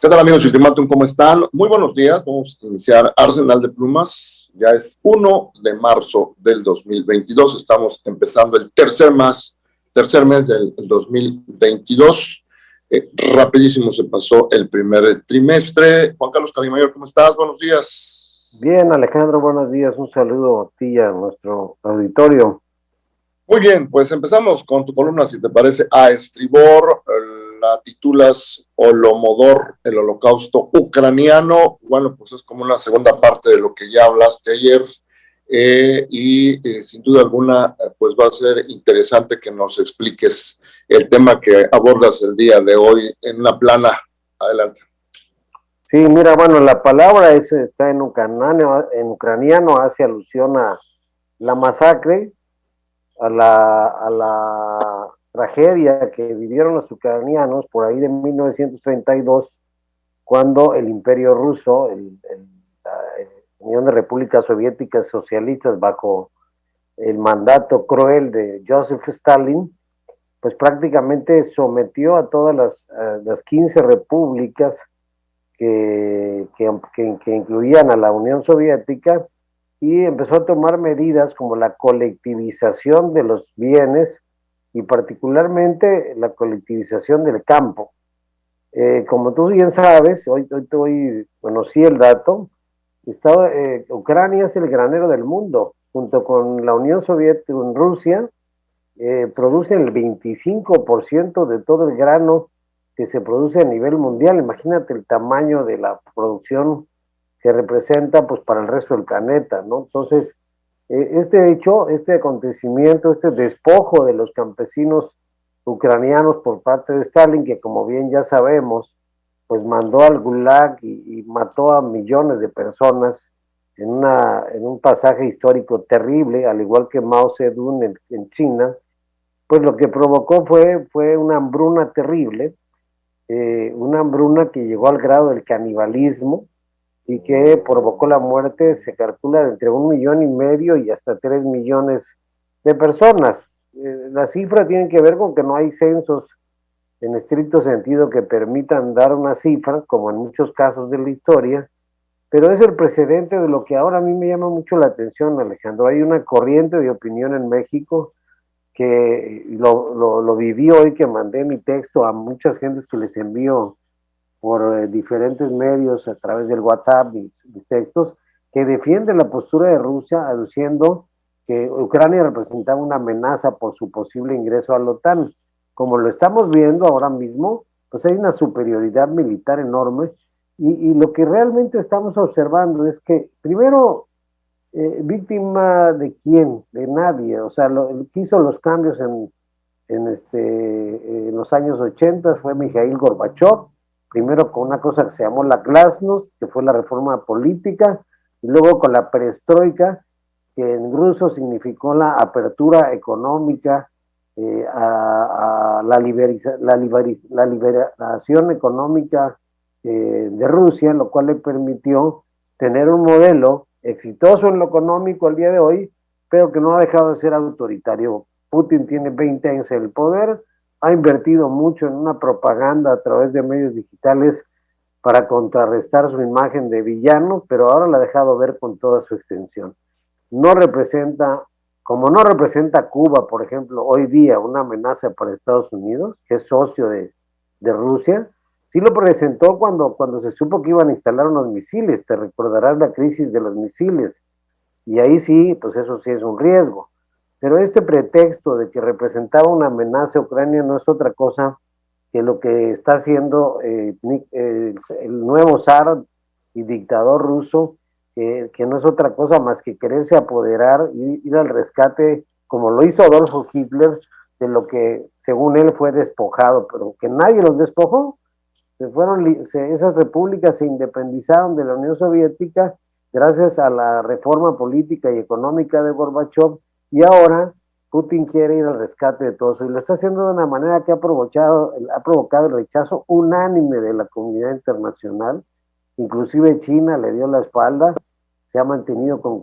¿Qué tal, amigos de Ultimátum? ¿Cómo están? Muy buenos días. Vamos a iniciar Arsenal de Plumas. Ya es 1 de marzo del 2022. Estamos empezando el tercer mes del 2022. Rapidísimo se pasó el primer trimestre. Juan Carlos Calimayor, ¿cómo estás? Buenos días. Bien, Alejandro, buenos días. Un saludo a ti y a nuestro auditorio. Muy bien, pues empezamos con tu columna, si te parece, a estribor. La titulas Holodomor, el holocausto ucraniano. Bueno, pues es como una segunda parte de lo que ya hablaste ayer, y sin duda alguna, pues va a ser interesante que nos expliques el tema que abordas el día de hoy en una plana. Adelante. Sí, mira, bueno, la palabra está en ucraniano, hace alusión a la masacre, a la tragedia que vivieron los ucranianos por ahí de 1932, cuando el Imperio Ruso, la Unión de Repúblicas Soviéticas Socialistas, bajo el mandato cruel de Joseph Stalin, pues prácticamente sometió a todas las 15 repúblicas que incluían a la Unión Soviética, y empezó a tomar medidas como la colectivización de los bienes y particularmente la colectivización del campo. Como tú bien sabes, hoy conocí el dato, Ucrania es el granero del mundo, junto con la Unión Soviética, con Rusia, producen el 25% de todo el grano que se produce a nivel mundial. Imagínate el tamaño de la producción que representa, pues, para el resto del planeta, ¿no? Entonces, este hecho, este acontecimiento, este despojo de los campesinos ucranianos por parte de Stalin, que como bien ya sabemos, pues mandó al Gulag y mató a millones de personas en un pasaje histórico terrible, al igual que Mao Zedong en China, pues lo que provocó fue una hambruna terrible, una hambruna que llegó al grado del canibalismo y que provocó la muerte, se calcula, de entre 1,5 millones y hasta 3 millones de personas. La cifra tiene que ver con que no hay censos en estricto sentido que permitan dar una cifra, como en muchos casos de la historia, pero es el precedente de lo que ahora a mí me llama mucho la atención, Alejandro. Hay una corriente de opinión en México que lo viví hoy, que mandé mi texto a muchas gentes que les envío por diferentes medios a través del WhatsApp, mis textos, que defiende la postura de Rusia, aduciendo que Ucrania representaba una amenaza por su posible ingreso a la OTAN. Como lo estamos viendo ahora mismo, pues hay una superioridad militar enorme, y lo que realmente estamos observando es que, primero, víctima de quién, de nadie. O sea, el que hizo los cambios en los años 80 fue Mikhail Gorbachev, primero con una cosa que se llamó la glasnost, que fue la reforma política, y luego con la perestroika, que en ruso significó la apertura económica, a la liberación económica de Rusia, lo cual le permitió tener un modelo exitoso en lo económico al día de hoy, pero que no ha dejado de ser autoritario. Putin tiene 20 años en el poder, ha invertido mucho en una propaganda a través de medios digitales para contrarrestar su imagen de villano, pero ahora la ha dejado ver con toda su extensión. Como no representa Cuba, por ejemplo, hoy día una amenaza para Estados Unidos, que es socio de Rusia, sí lo presentó cuando se supo que iban a instalar unos misiles. Te recordarás la crisis de los misiles, y ahí sí, pues eso sí es un riesgo. Pero este pretexto de que representaba una amenaza a Ucrania no es otra cosa que lo que está haciendo el nuevo zar y dictador ruso, que no es otra cosa más que quererse apoderar y ir al rescate, como lo hizo Adolfo Hitler, de lo que según él fue despojado, pero que nadie los despojó. Esas repúblicas se independizaron de la Unión Soviética gracias a la reforma política y económica de Gorbachev, y ahora Putin quiere ir al rescate de todo eso, y lo está haciendo de una manera que ha provocado el rechazo unánime de la comunidad internacional. Inclusive China le dio la espalda, se ha mantenido con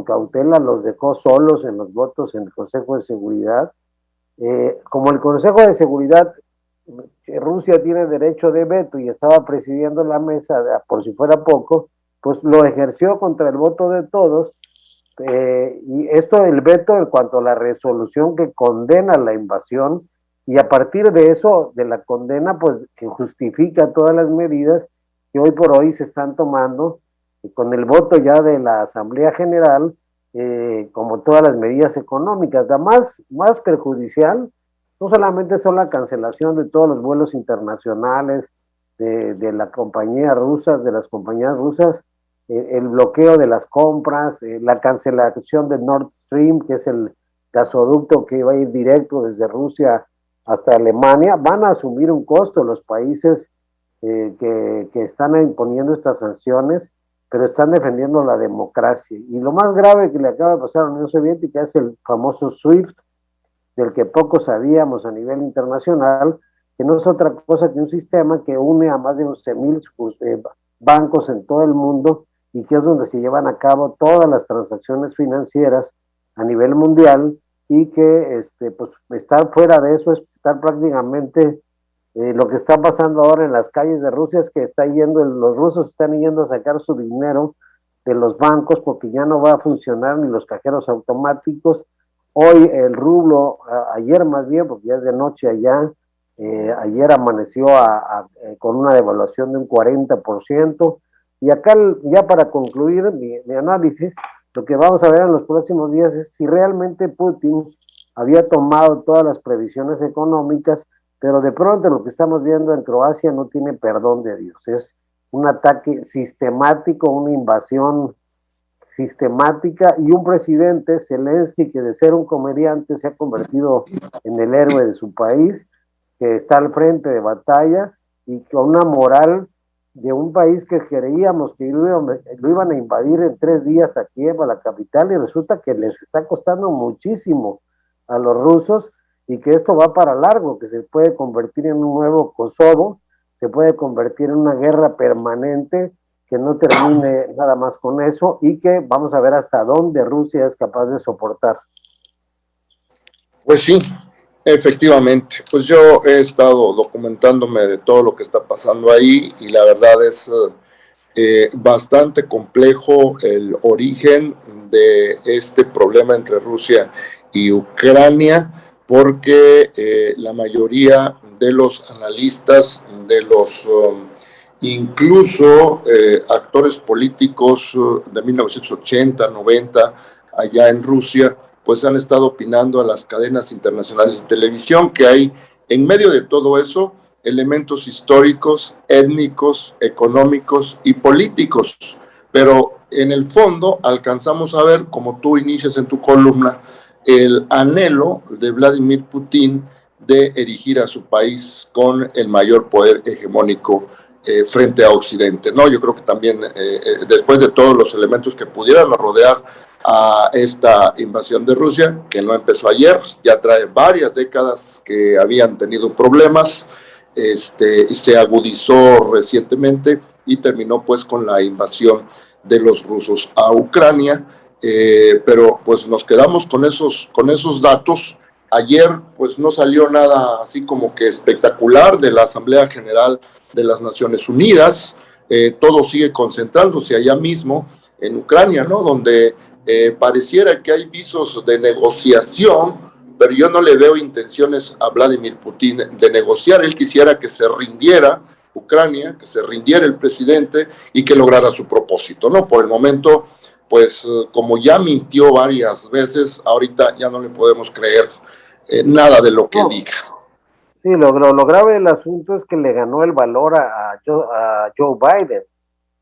cautela, los dejó solos en los votos en el Consejo de Seguridad. Como el Consejo de Seguridad Rusia tiene derecho de veto y estaba presidiendo la mesa, por si fuera poco, pues lo ejerció contra el voto de todos, y esto el veto en cuanto a la resolución que condena la invasión, y a partir de eso, de la condena, pues que justifica todas las medidas que hoy por hoy se están tomando, con el voto ya de la Asamblea General, como todas las medidas económicas. La más perjudicial no solamente son la cancelación de todos los vuelos internacionales de la compañía rusa, de las compañías rusas, el bloqueo de las compras, la cancelación de Nord Stream, que es el gasoducto que va a ir directo desde Rusia hasta Alemania. Van a asumir un costo los países que están imponiendo estas sanciones, pero están defendiendo la democracia. Y lo más grave que le acaba de pasar a la Unión Soviética es el famoso SWIFT, del que poco sabíamos a nivel internacional, que no es otra cosa que un sistema que une a más de 11,000 bancos en todo el mundo, y que es donde se llevan a cabo todas las transacciones financieras a nivel mundial, y que pues estar fuera de eso es estar prácticamente, lo que está pasando ahora en las calles de Rusia es que los rusos están yendo a sacar su dinero de los bancos porque ya no va a funcionar ni los cajeros automáticos. Hoy el rublo, ayer más bien, porque ya es de noche allá, ayer amaneció con una devaluación de un 40%. Y acá, ya para concluir mi análisis, lo que vamos a ver en los próximos días es si realmente Putin había tomado todas las previsiones económicas, pero de pronto lo que estamos viendo en Croacia no tiene perdón de Dios. Es un ataque sistemático, una invasión sistemática, y un presidente, Zelensky, que de ser un comediante se ha convertido en el héroe de su país, que está al frente de batalla y con una moral de un país que creíamos que lo iban a invadir en 3 días a Kiev, a la capital, y resulta que les está costando muchísimo a los rusos, y que esto va para largo, que se puede convertir en un nuevo Kosovo, se puede convertir en una guerra permanente que no termine nada más con eso, y que vamos a ver hasta dónde Rusia es capaz de soportar. Pues sí, efectivamente. Pues yo he estado documentándome de todo lo que está pasando ahí, y la verdad es bastante complejo el origen de este problema entre Rusia y Ucrania, porque la mayoría de los analistas, de los incluso actores políticos de 1980, 90, allá en Rusia, pues han estado opinando a las cadenas internacionales de televisión que hay en medio de todo eso elementos históricos, étnicos, económicos y políticos. Pero en el fondo alcanzamos a ver, como tú inicias en tu columna, el anhelo de Vladimir Putin de erigir a su país con el mayor poder hegemónico frente a Occidente, ¿no? Yo creo que también, después de todos los elementos que pudieran rodear a esta invasión de Rusia, que no empezó ayer, ya trae varias décadas que habían tenido problemas, se agudizó recientemente y terminó pues con la invasión de los rusos a Ucrania, pero pues nos quedamos con esos datos. Ayer pues no salió nada así como que espectacular de la Asamblea General de las Naciones Unidas, todo sigue concentrándose allá mismo en Ucrania, ¿no? Donde pareciera que hay visos de negociación, pero yo no le veo intenciones a Vladimir Putin de negociar. Él quisiera que se rindiera Ucrania, que se rindiera el presidente y que lograra su propósito, ¿no? Por el momento, pues como ya mintió varias veces, ahorita ya no le podemos creer nada de lo que diga. Sí, lo grave del asunto es que le ganó el valor a Joe Biden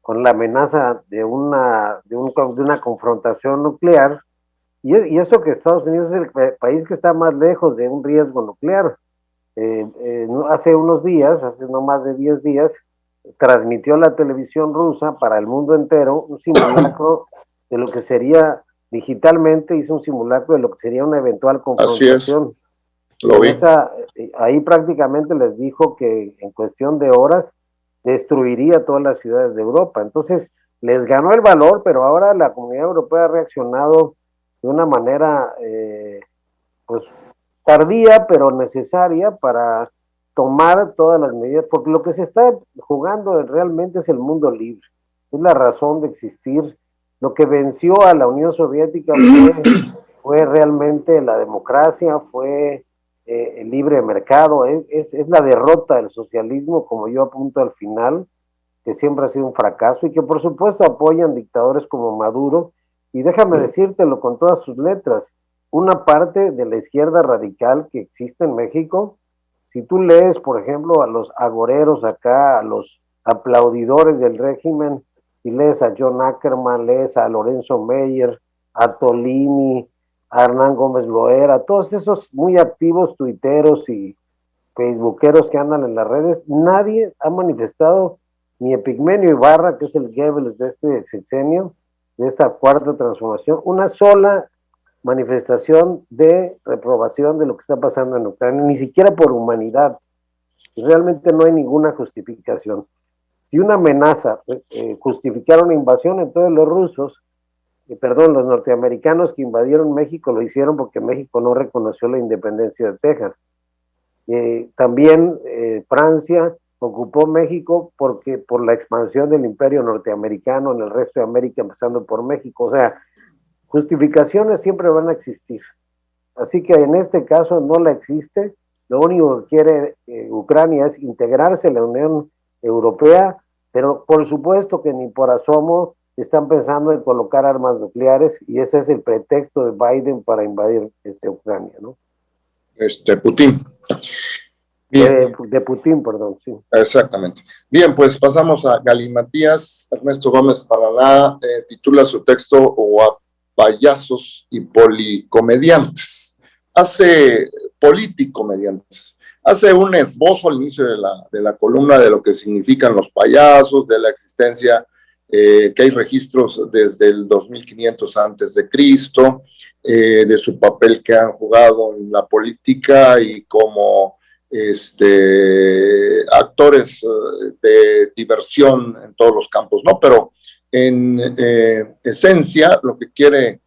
con la amenaza de una confrontación nuclear, y eso que Estados Unidos es el país que está más lejos de un riesgo nuclear. Hace unos días, hace no más de 10 días, transmitió la televisión rusa para el mundo entero un simulacro de lo que sería, digitalmente hizo un simulacro de lo que sería una eventual confrontación. Así es, lo vi. Ahí prácticamente les dijo que en cuestión de horas destruiría todas las ciudades de Europa. Entonces les ganó el valor, pero ahora la Comunidad Europea ha reaccionado de una manera pues tardía pero necesaria para tomar todas las medidas, porque lo que se está jugando realmente es el mundo libre, es la razón de existir. Lo que venció a la Unión Soviética fue realmente la democracia, fue el libre mercado, es la derrota del socialismo, como yo apunto al final, que siempre ha sido un fracaso y que por supuesto apoyan dictadores como Maduro. Y déjame decírtelo con todas sus letras, una parte de la izquierda radical que existe en México, si tú lees, por ejemplo, a los agoreros acá, a los aplaudidores del régimen, si lees a John Ackerman, lees a Lorenzo Meyer, a Tolini, a Hernán Gómez Loera, todos esos muy activos tuiteros y facebookeros que andan en las redes, nadie ha manifestado, ni Epigmenio Ibarra, que es el Goebbels de este sexenio, de esta cuarta transformación, una sola manifestación de reprobación de lo que está pasando en Ucrania, ni siquiera por humanidad. Realmente no hay ninguna justificación. Si una amenaza justificara una invasión, entonces los rusos, los norteamericanos que invadieron México lo hicieron porque México no reconoció la independencia de Texas. También Francia ocupó México porque por la expansión del imperio norteamericano en el resto de América, empezando por México. O sea, justificaciones siempre van a existir. Así que en este caso no la existe. Lo único que quiere Ucrania es integrarse a la Unión Europea, pero por supuesto que ni por asomo están pensando en colocar armas nucleares, y ese es el pretexto de Biden para invadir Ucrania, ¿no? Putin. De Putin, perdón, sí. Exactamente. Bien, pues pasamos a Galimatías. Ernesto Gómez Paraná titula su texto "O a payasos y policomediantes". Hace un esbozo al inicio de la columna de lo que significan los payasos, de la existencia que hay registros desde el 2500 antes de Cristo, de su papel que han jugado en la política y como actores de diversión en todos los campos, ¿no? Pero en esencia, lo que quiere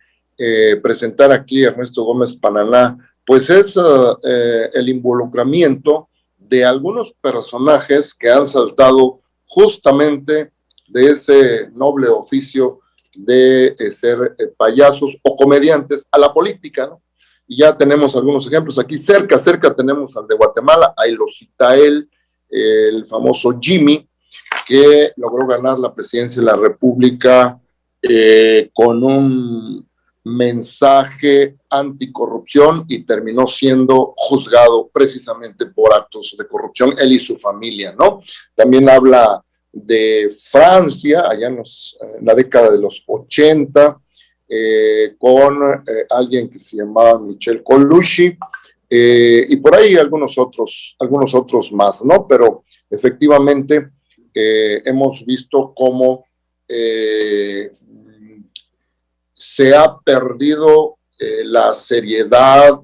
presentar aquí Ernesto Gómez Paraná, pues es el involucramiento de algunos personajes que han saltado justamente de ese noble oficio de ser payasos o comediantes a la política, ¿no? Y ya tenemos algunos ejemplos aquí cerca tenemos al de Guatemala, ahí lo cita él, el famoso Jimmy, que logró ganar la presidencia de la República con un mensaje anticorrupción y terminó siendo juzgado precisamente por actos de corrupción, él y su familia, ¿no? También habla de Francia, allá en la década de los 80, con alguien que se llamaba Michel Colucci, y por ahí algunos otros más, ¿no? Pero efectivamente hemos visto cómo se ha perdido la seriedad,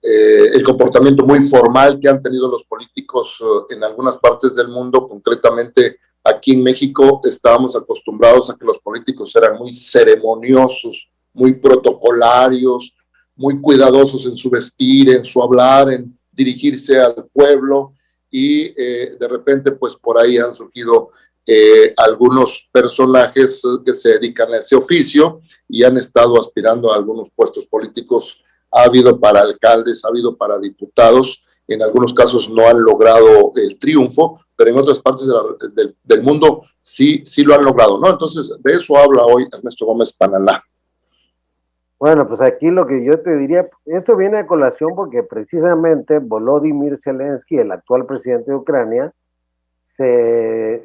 el comportamiento muy formal que han tenido los políticos en algunas partes del mundo. Concretamente aquí en México estábamos acostumbrados a que los políticos eran muy ceremoniosos, muy protocolarios, muy cuidadosos en su vestir, en su hablar, en dirigirse al pueblo, y de repente pues por ahí han surgido algunos personajes que se dedican a ese oficio y han estado aspirando a algunos puestos políticos. Ha habido para alcaldes, ha habido para diputados, en algunos casos no han logrado el triunfo, pero en otras partes del mundo sí lo han logrado, ¿no? Entonces, de eso habla hoy Ernesto Gómez Paraná. Bueno, pues aquí lo que yo te diría, esto viene a colación porque precisamente Volodymyr Zelensky, el actual presidente de Ucrania, se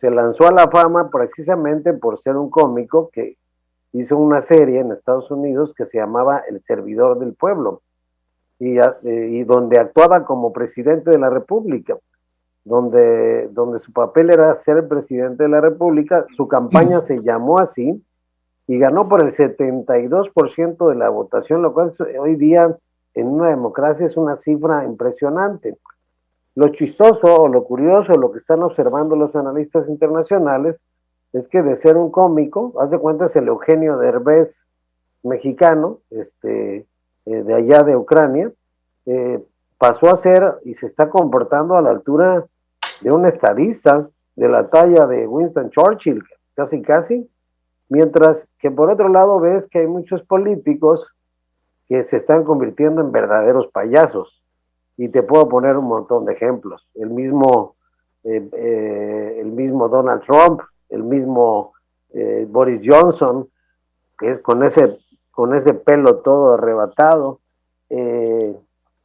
lanzó a la fama precisamente por ser un cómico que hizo una serie en Estados Unidos que se llamaba El Servidor del Pueblo, y donde actuaba como presidente de la República, donde su papel era ser el presidente de la República. Su campaña se llamó así y ganó por el 72% de la votación, lo cual hoy día en una democracia es una cifra impresionante. Lo chistoso o lo curioso, lo que están observando los analistas internacionales, es que de ser un cómico, haz de cuenta, es el Eugenio Derbez mexicano, de allá de Ucrania, pasó a ser y se está comportando a la altura de un estadista de la talla de Winston Churchill, casi casi, mientras que por otro lado ves que hay muchos políticos que se están convirtiendo en verdaderos payasos, y te puedo poner un montón de ejemplos, el mismo Donald Trump, el mismo Boris Johnson, que es con ese pelo todo arrebatado,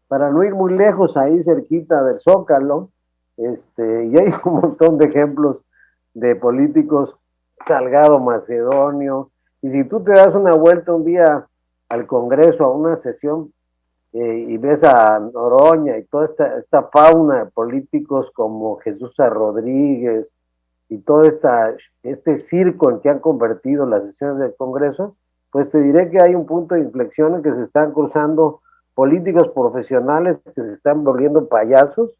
para no ir muy lejos, ahí cerquita del Zócalo, y hay un montón de ejemplos de políticos, Salgado Macedonio, y si tú te das una vuelta un día al Congreso, a una sesión, y ves a Noroña y toda esta fauna de políticos como Jesús Rodríguez y todo este circo en que han convertido las sesiones del Congreso, pues te diré que hay un punto de inflexión en que se están cruzando políticos profesionales que se están volviendo payasos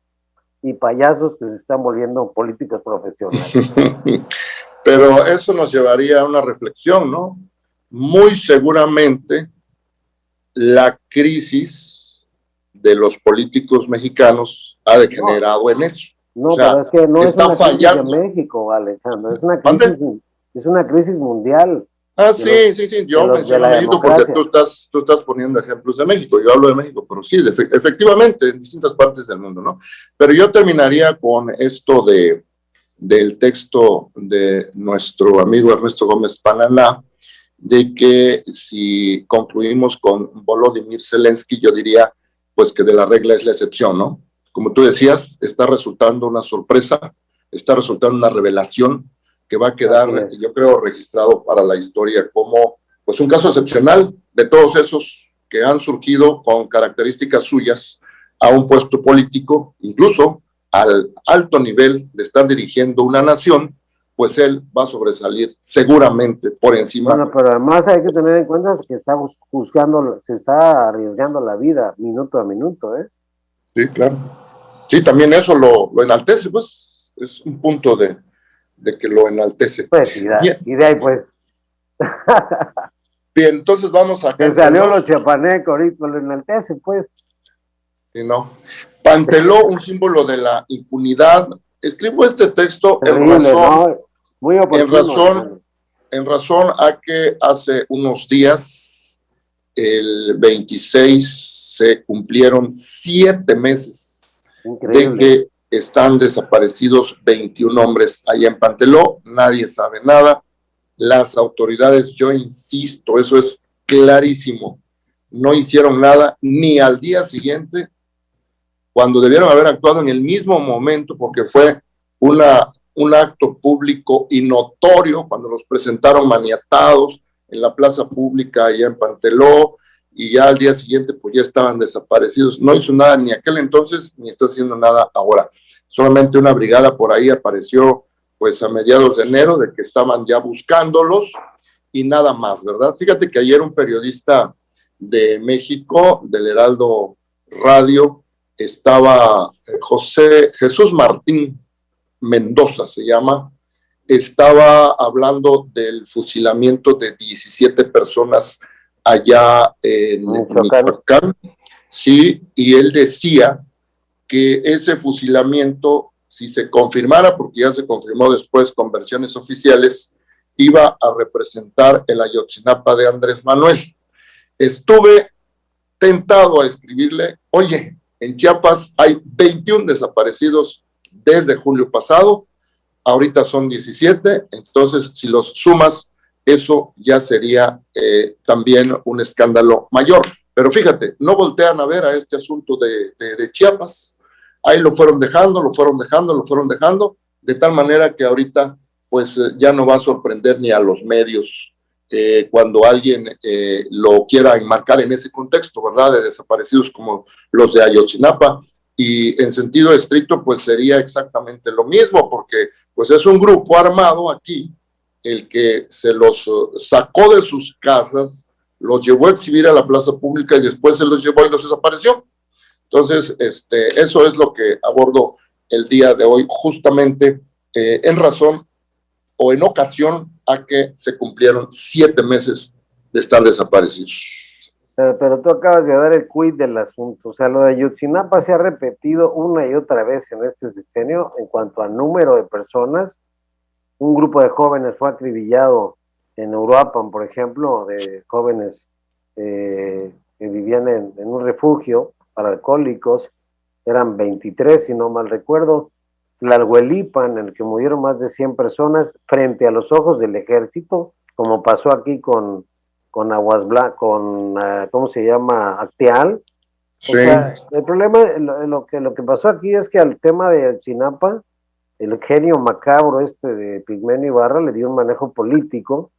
y payasos que se están volviendo políticos profesionales. Pero eso nos llevaría a una reflexión, ¿no? Muy seguramente la crisis de los políticos mexicanos ha degenerado en eso. No, o sea, pero es que no es una fallando. crisis de México, Alejandro, es una crisis mundial. Sí, yo menciono México porque tú estás poniendo ejemplos de México, yo hablo de México, pero sí, efectivamente, en distintas partes del mundo, ¿no? Pero yo terminaría con esto del texto de nuestro amigo Ernesto Gómez Palaná, de que si concluimos con Volodymyr Zelensky, yo diría pues que de la regla es la excepción, ¿no? Como tú decías, está resultando una sorpresa, está resultando una revelación que va a quedar, yo creo, registrado para la historia como pues un caso excepcional de todos esos que han surgido con características suyas a un puesto político, incluso al alto nivel de estar dirigiendo una nación, pues él va a sobresalir seguramente por encima. Bueno, pero además hay que tener en cuenta que se está arriesgando la vida minuto a minuto, ¿eh? Sí, claro. Sí, también eso lo enaltece, pues es un punto de que lo enaltece. Pues, y de ahí, pues. Bien, entonces vamos a... Que salió los chapanecos, ahorita lo enaltece, pues. Sí, no. Panteló, un símbolo de la impunidad. Escribo este texto terrible, en razón, ¿no? Muy oportuno, en razón a que hace unos días, el 26, se cumplieron 7 meses de que están desaparecidos 21 hombres allá en Panteló, nadie sabe nada, las autoridades, yo insisto, eso es clarísimo, no hicieron nada ni al día siguiente, cuando debieron haber actuado en el mismo momento, porque fue un acto público y notorio, cuando los presentaron maniatados en la plaza pública allá en Panteló, y ya al día siguiente pues ya estaban desaparecidos. No hizo nada ni aquel entonces, ni está haciendo nada ahora. Solamente una brigada por ahí apareció pues a mediados de enero, de que estaban ya buscándolos, y nada más, ¿verdad? Fíjate que ayer un periodista de México, del Heraldo Radio, estaba Jesús Martín Mendoza se llama, estaba hablando del fusilamiento de 17 personas allá en Michoacán, sí, y él decía que ese fusilamiento, si se confirmara, porque ya se confirmó después con versiones oficiales, iba a representar el Ayotzinapa de Andrés Manuel. Estuve tentado a escribirle, oye, en Chiapas hay 21 desaparecidos desde julio pasado, ahorita son 17, entonces si los sumas, eso ya sería también un escándalo mayor. Pero fíjate, no voltean a ver a este asunto de Chiapas, ahí lo fueron dejando, de tal manera que ahorita pues ya no va a sorprender ni a los medios cuando alguien lo quiera enmarcar en ese contexto, ¿verdad? De desaparecidos como los de Ayotzinapa, y en sentido estricto pues sería exactamente lo mismo, porque pues es un grupo armado aquí el que se los sacó de sus casas, los llevó a exhibir a la plaza pública y después se los llevó y los desapareció. Entonces, eso es lo que abordo el día de hoy, justamente en razón o en ocasión a que se cumplieron 7 meses de estar desaparecidos. Pero tú acabas de dar el quid del asunto. O sea, lo de Ayotzinapa se ha repetido una y otra vez en este sexenio en cuanto al número de personas. Un grupo de jóvenes fue acribillado en Uruapan, por ejemplo, de jóvenes que vivían en un refugio para alcohólicos. Eran 23, si no mal recuerdo. Tlalhuelipan, en el que murieron más de 100 personas frente a los ojos del ejército, como pasó aquí con Aguas Blancas, con, ¿cómo se llama? Acteal. Sí, O sea, el problema, lo que pasó aquí es que al tema de Chinapa, el genio macabro este de Pigmenio Ibarra le dio un manejo político,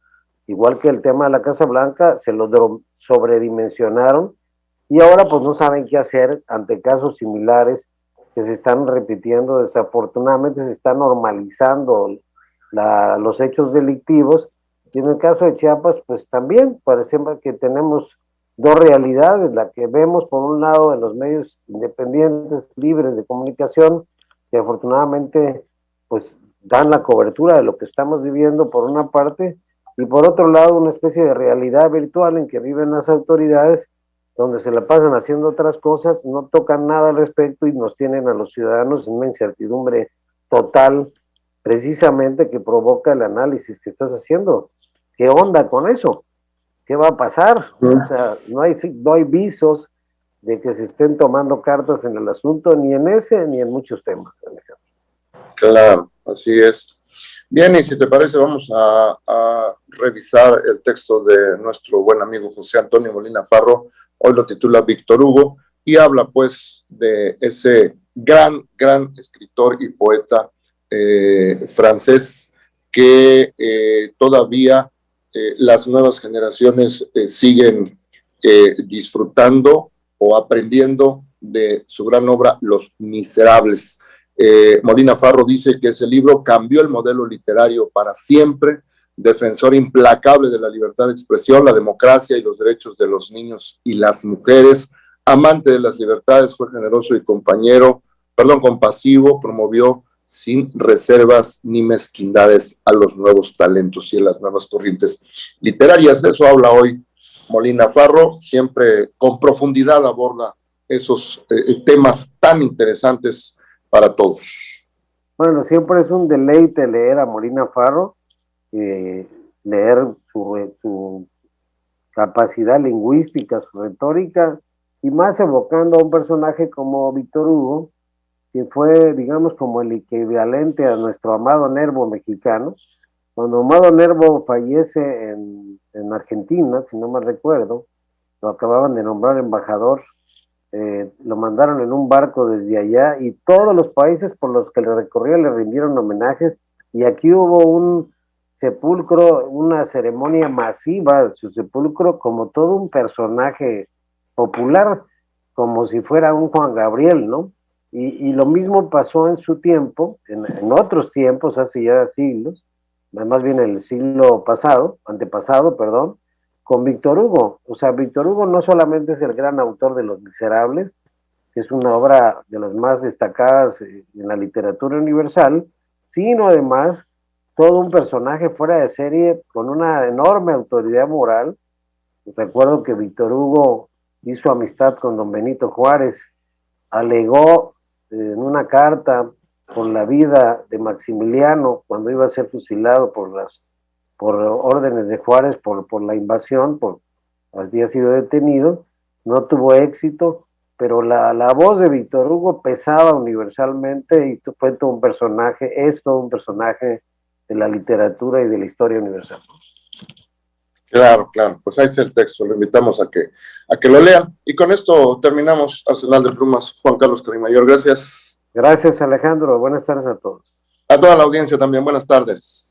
igual que el tema de la Casa Blanca, se lo sobredimensionaron y ahora pues no saben qué hacer ante casos similares que se están repitiendo. Desafortunadamente se están normalizando los hechos delictivos y en el caso de Chiapas pues también parece que tenemos dos realidades, la que vemos por un lado en los medios independientes, libres de comunicación, que afortunadamente pues dan la cobertura de lo que estamos viviendo por una parte, y por otro lado una especie de realidad virtual en que viven las autoridades, donde se la pasan haciendo otras cosas, no tocan nada al respecto y nos tienen a los ciudadanos en una incertidumbre total, precisamente que provoca el análisis que estás haciendo. ¿Qué onda con eso? ¿Qué va a pasar? O sea, no hay visos de que se estén tomando cartas en el asunto, ni en ese ni en muchos temas, Alejandro. claro, así es. Bien, y si te parece, vamos a revisar el texto de nuestro buen amigo José Antonio Molina Farro. Hoy lo titula Víctor Hugo y habla pues de ese gran escritor y poeta francés que todavía las nuevas generaciones siguen disfrutando o aprendiendo de su gran obra Los Miserables. Molina Farro dice que ese libro cambió el modelo literario para siempre, defensor implacable de la libertad de expresión, la democracia y los derechos de los niños y las mujeres, amante de las libertades, fue generoso y compasivo, promovió sin reservas ni mezquindades a los nuevos talentos y a las nuevas corrientes literarias. De eso habla hoy Molina Farro, siempre con profundidad aborda esos temas tan interesantes para todos. Bueno, siempre es un deleite leer a Molina Farro, leer su capacidad lingüística, su retórica, y más evocando a un personaje como Víctor Hugo, que fue, digamos, como el equivalente a nuestro Amado Nervo mexicano. Cuando Amado Nervo fallece en Argentina, si no me recuerdo, lo acababan de nombrar embajador, lo mandaron en un barco desde allá y todos los países por los que le recorrió le rindieron homenajes, y aquí hubo un sepulcro, una ceremonia masiva de su sepulcro, como todo un personaje popular, como si fuera un Juan Gabriel, ¿no? Y lo mismo pasó en su tiempo, en otros tiempos, hace ya siglos, más bien el siglo pasado, antepasado, perdón, con Víctor Hugo. O sea, Víctor Hugo no solamente es el gran autor de Los Miserables, que es una obra de las más destacadas en la literatura universal, sino además todo un personaje fuera de serie con una enorme autoridad moral. Recuerdo que Víctor Hugo hizo amistad con don Benito Juárez, alegó en una carta por la vida de Maximiliano cuando iba a ser fusilado por órdenes de Juárez por la invasión, había sido detenido, no tuvo éxito, pero la voz de Víctor Hugo pesaba universalmente y fue todo un personaje, es todo un personaje de la literatura y de la historia universal. Claro, pues ahí está el texto, lo invitamos a que lo lean. Y con esto terminamos Arsenal de Plumas. Juan Carlos Carimayor, gracias. Gracias, Alejandro, buenas tardes a todos. A toda la audiencia también, buenas tardes.